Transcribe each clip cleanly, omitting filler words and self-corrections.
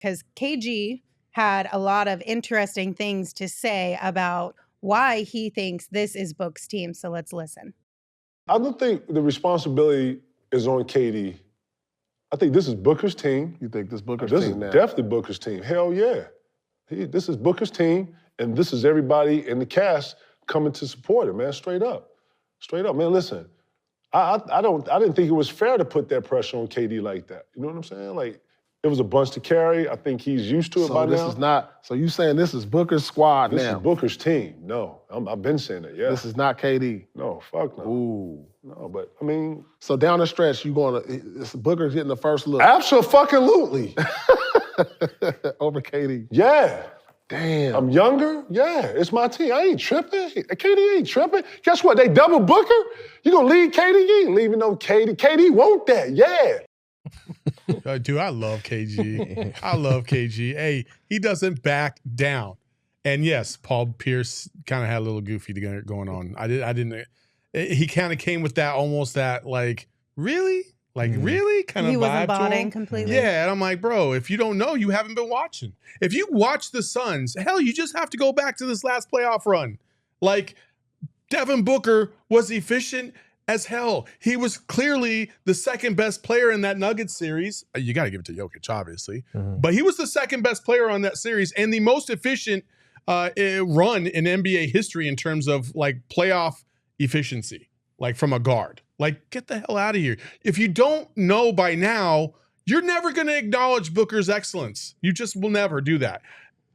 because KG had a lot of interesting things to say about why he thinks this is Book's team. So let's listen. I don't think the responsibility is on KD. I think this is Booker's team. You think this Booker's team now? This is definitely Booker's team. Hell yeah. This is Booker's team, and this is everybody in the cast coming to support it, man, straight up. Straight up. Man, listen, I didn't think it was fair to put that pressure on KD like that. You know what I'm saying? Like, it was a bunch to carry. I think he's used to it by now. So you saying this is Booker's squad now? This is Booker's team. No, I've been saying it, yeah. This is not KD? No, fuck no. Ooh. No, but, I mean. So down the stretch, Booker's getting the first look? Absolutely. Over KD? Yeah. Damn. I'm younger? Yeah, it's my team. I ain't tripping. KD ain't tripping. Guess what? They double Booker? You gonna leave KD? You ain't leaving no KD. KD want that, yeah. Dude, I love KG. I love KG. Hey, he doesn't back down. And yes, Paul Pierce kind of had a little goofy going on. I didn't. He kind of came with that almost that like really kind of vibe. He wasn't to bought him. in completely. Yeah, and I'm like, bro, if you don't know, you haven't been watching. If you watch the Suns, hell, you just have to go back to this last playoff run. Like Devin Booker was efficient as hell. He was clearly the second best player in that Nuggets series. You got to give it to Jokic, obviously. But he was the second best player on that series and the most efficient run in NBA history in terms of like playoff efficiency, like from a guard. Like, get the hell out of here. If you don't know by now, you're never going to acknowledge Booker's excellence. You just will never do that.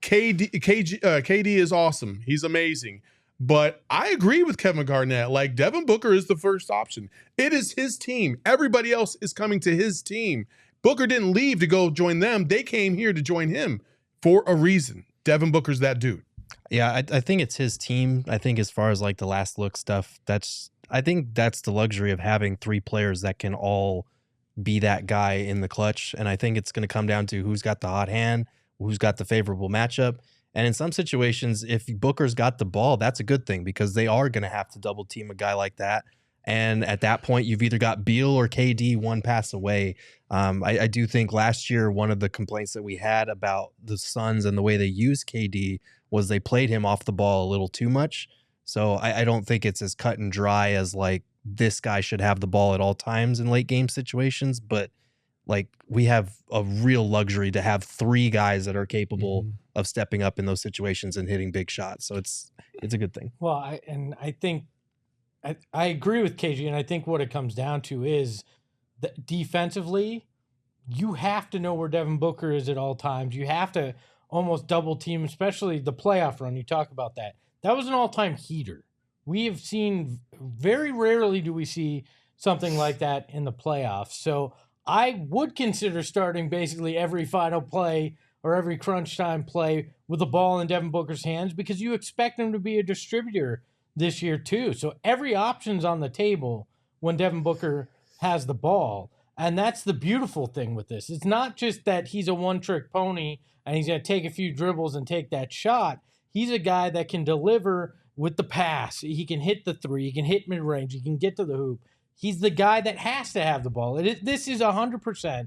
KD is awesome. He's amazing. But I agree with Kevin Garnett. Like, Devin Booker is the first option. It is his team. Everybody else is coming to his team. Booker didn't leave to go join them. They came here to join him for a reason. Devin Booker's that dude. Yeah, I think it's his team. I think as far as like the last look stuff, I think that's the luxury of having three players that can all be that guy in the clutch. And I think it's going to come down to who's got the hot hand, who's got the favorable matchup. And in some situations, if Booker's got the ball, that's a good thing because they are going to have to double team a guy like that. And at that point, you've either got Beal or KD one pass away. I do think last year, one of the complaints that we had about the Suns and the way they use KD was they played him off the ball a little too much. So I don't think it's as cut and dry as like this guy should have the ball at all times in late game situations. But like we have a real luxury to have three guys that are capable of stepping up in those situations and hitting big shots. So it's a good thing. Well, I think I agree with KG, and I think what it comes down to is that defensively, you have to know where Devin Booker is at all times. You have to almost double team, especially the playoff run. You talk about that. That was an all-time heater. We have seen, very rarely do we see something like that in the playoffs. So I would consider starting basically every final play or every crunch time play with the ball in Devin Booker's hands because you expect him to be a distributor this year too. So every option's on the table when Devin Booker has the ball. And that's the beautiful thing with this. It's not just that he's a one-trick pony and he's going to take a few dribbles and take that shot. He's a guy that can deliver with the pass. He can hit the three. He can hit mid-range. He can get to the hoop. He's the guy that has to have the ball. This is 100%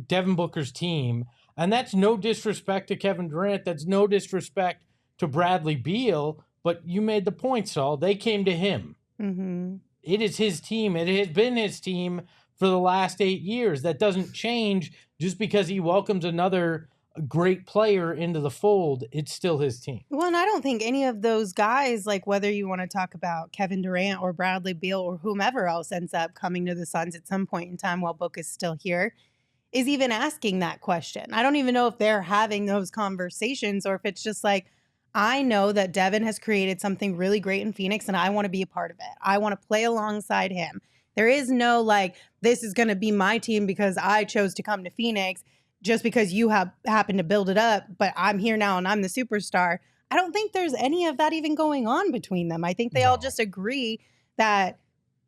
Devin Booker's team. And that's no disrespect to Kevin Durant. That's no disrespect to Bradley Beal. But you made the point, Saul. They came to him. Mm-hmm. It is his team. It has been his team for the last 8 years. That doesn't change just because he welcomes another great player into the fold. It's still his team. Well, and I don't think any of those guys, like whether you want to talk about Kevin Durant or Bradley Beal or whomever else ends up coming to the Suns at some point in time while Book is still here, is even asking that question. I don't even know if they're having those conversations or if it's just like, I know that Devin has created something really great in Phoenix and I want to be a part of it. I want to play alongside him. There is no like, this is going to be my team because I chose to come to Phoenix just because you happened to build it up, but I'm here now and I'm the superstar. I don't think there's any of that even going on between them. I think they all just agree that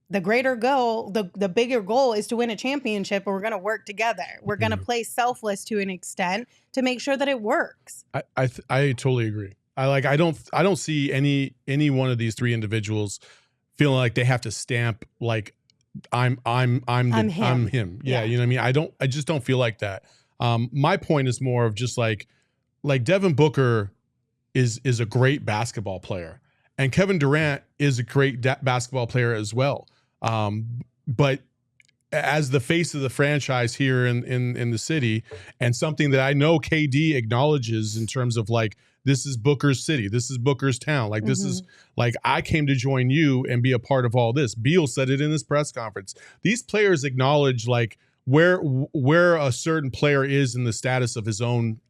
the greater goal, the bigger goal is to win a championship, and we're going to work together. We're going to play selfless to an extent to make sure that it works. I totally agree. I don't see any one of these three individuals feeling like they have to stamp like I'm him. Yeah, you know what I mean? I just don't feel like that. My point is more of just like Devin Booker is a great basketball player, and Kevin Durant is a great basketball player as well. But as the face of the franchise here in the city, and something that I know KD acknowledges in terms of like, this is Booker's city, this is Booker's town. Like, this is like, I came to join you and be a part of all this. Beal said it in his press conference. These players acknowledge like where a certain player is in the status of his own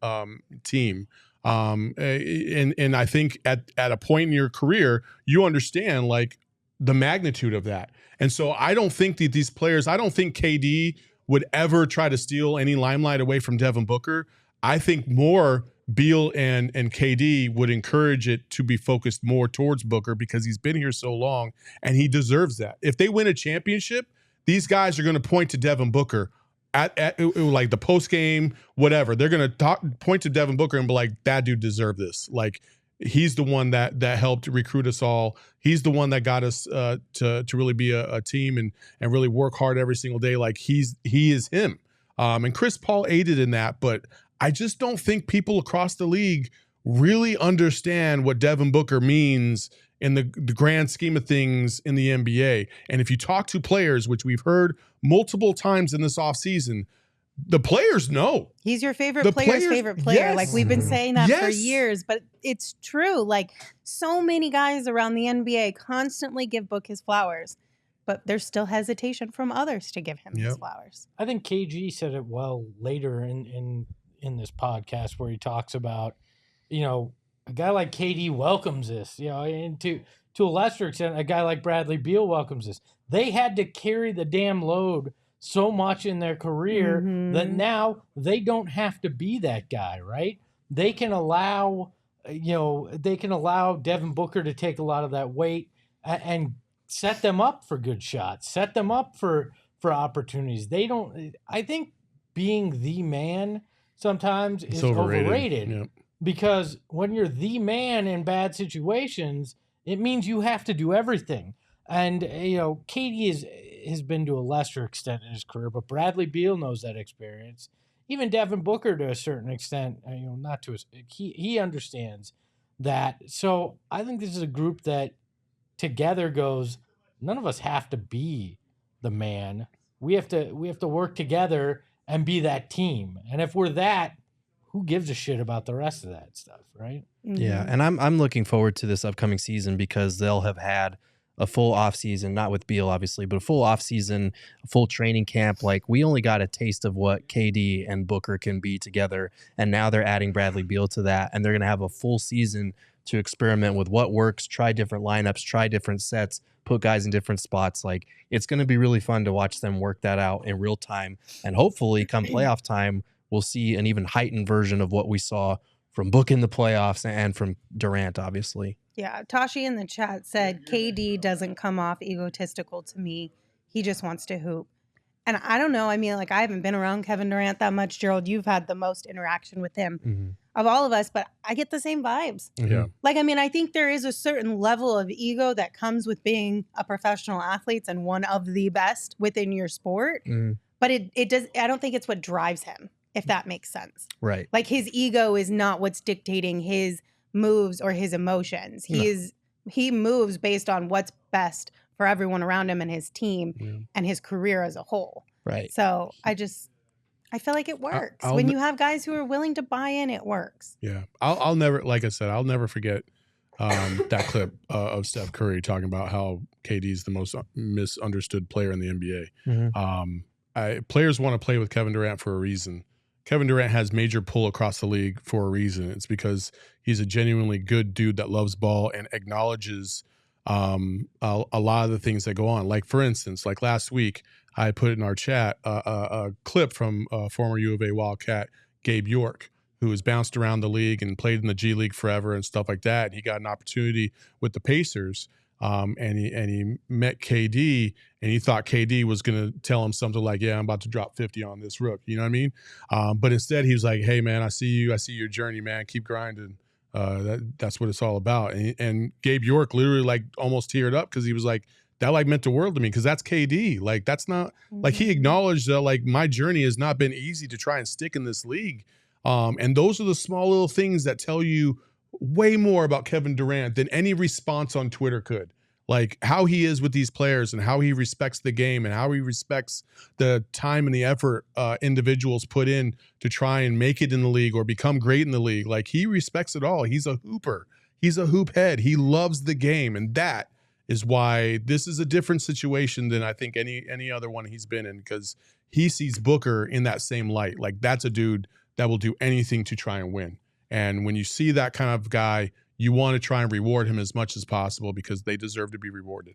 team. And I think at a point in your career, you understand like the magnitude of that. And so I don't think that these players, I don't think KD would ever try to steal any limelight away from Devin Booker. I think more Beal and KD would encourage it to be focused more towards Booker because he's been here so long and he deserves that. If they win a championship, these guys are going to point to Devin Booker at like the post game, whatever. They're going to point to Devin Booker and be like, that dude deserved this. Like, he's the one that helped recruit us all. He's the one that got us to really be a team and really work hard every single day. Like, he is him. And Chris Paul aided in that, but I just don't think people across the league really understand what Devin Booker means in the grand scheme of things in the NBA. And if you talk to players, which we've heard multiple times in this offseason, the players know. He's your favorite player's favorite player. Yes. Like, we've been saying that for years, but it's true. Like, so many guys around the NBA constantly give Book his flowers, but there's still hesitation from others to give him his flowers. I think KG said it well later in this podcast where he talks about, you know, a guy like KD welcomes this, you know, and to a lesser extent, a guy like Bradley Beal welcomes this. They had to carry the damn load so much in their career that now they don't have to be that guy, right? They can allow, Devin Booker to take a lot of that weight and set them up for good shots, set them up for opportunities. I think being the man sometimes is overrated. Yep. Because when you're the man in bad situations, it means you have to do everything. And, you know, KD has been to a lesser extent in his career, but Bradley Beal knows that experience. Even Devin Booker to a certain extent, he understands that. So I think this is a group that together goes, none of us have to be the man. We have to work together and be that team. And if we're that, who gives a shit about the rest of that stuff, right? Yeah, and I'm looking forward to this upcoming season because they'll have had a full offseason, not with Beal, obviously, but a full offseason, a full training camp. Like, we only got a taste of what KD and Booker can be together, and now they're adding Bradley Beal to that, and they're going to have a full season to experiment with what works, try different lineups, try different sets, put guys in different spots. Like, it's going to be really fun to watch them work that out in real time, and hopefully come playoff time, we'll see an even heightened version of what we saw from Book in the playoffs and from Durant, obviously. Yeah, Tashi in the chat said, KD doesn't come off egotistical to me. He just wants to hoop. And I don't know. I mean, like, I haven't been around Kevin Durant that much. Gerald, you've had the most interaction with him of all of us, but I get the same vibes. Yeah. Like, I mean, I think there is a certain level of ego that comes with being a professional athlete and one of the best within your sport. But it does. I don't think it's what drives him, if that makes sense. Right. Like, his ego is not what's dictating his moves or his emotions. He moves based on what's best for everyone around him and his team and his career as a whole. Right. So I feel like it works. When you have guys who are willing to buy in, it works. Yeah. I'll never, like I said, I'll never forget that clip of Steph Curry talking about how KD is the most misunderstood player in the NBA. Players want to play with Kevin Durant for a reason. Kevin Durant has major pull across the league for a reason. It's because he's a genuinely good dude that loves ball and acknowledges a lot of the things that go on. Like, for instance, like last week, I put in our chat a clip from former U of A Wildcat Gabe York, who has bounced around the league and played in the G League forever and stuff like that. And he got an opportunity with the Pacers. And he met KD, and he thought KD was going to tell him something like, yeah, I'm about to drop 50 on this rook. You know what I mean? But instead he was like, hey man, I see your journey, man. Keep grinding. That's what it's all about. And Gabe York literally like almost teared up because he was like, that like meant the world to me because that's KD. Like that's not like he acknowledged that like my journey has not been easy to try and stick in this league. And those are the small little things that tell you way more about Kevin Durant than any response on Twitter could. Like how he is with these players and how he respects the game and how he respects the time and the effort individuals put in to try and make it in the league or become great in the league. Like he respects it all. He's a hooper. He's a hoop head. He loves the game. And that is why this is a different situation than I think any other one he's been in, because he sees Booker in that same light. Like that's a dude that will do anything to try and win. And when you see that kind of guy, you want to try and reward him as much as possible because they deserve to be rewarded.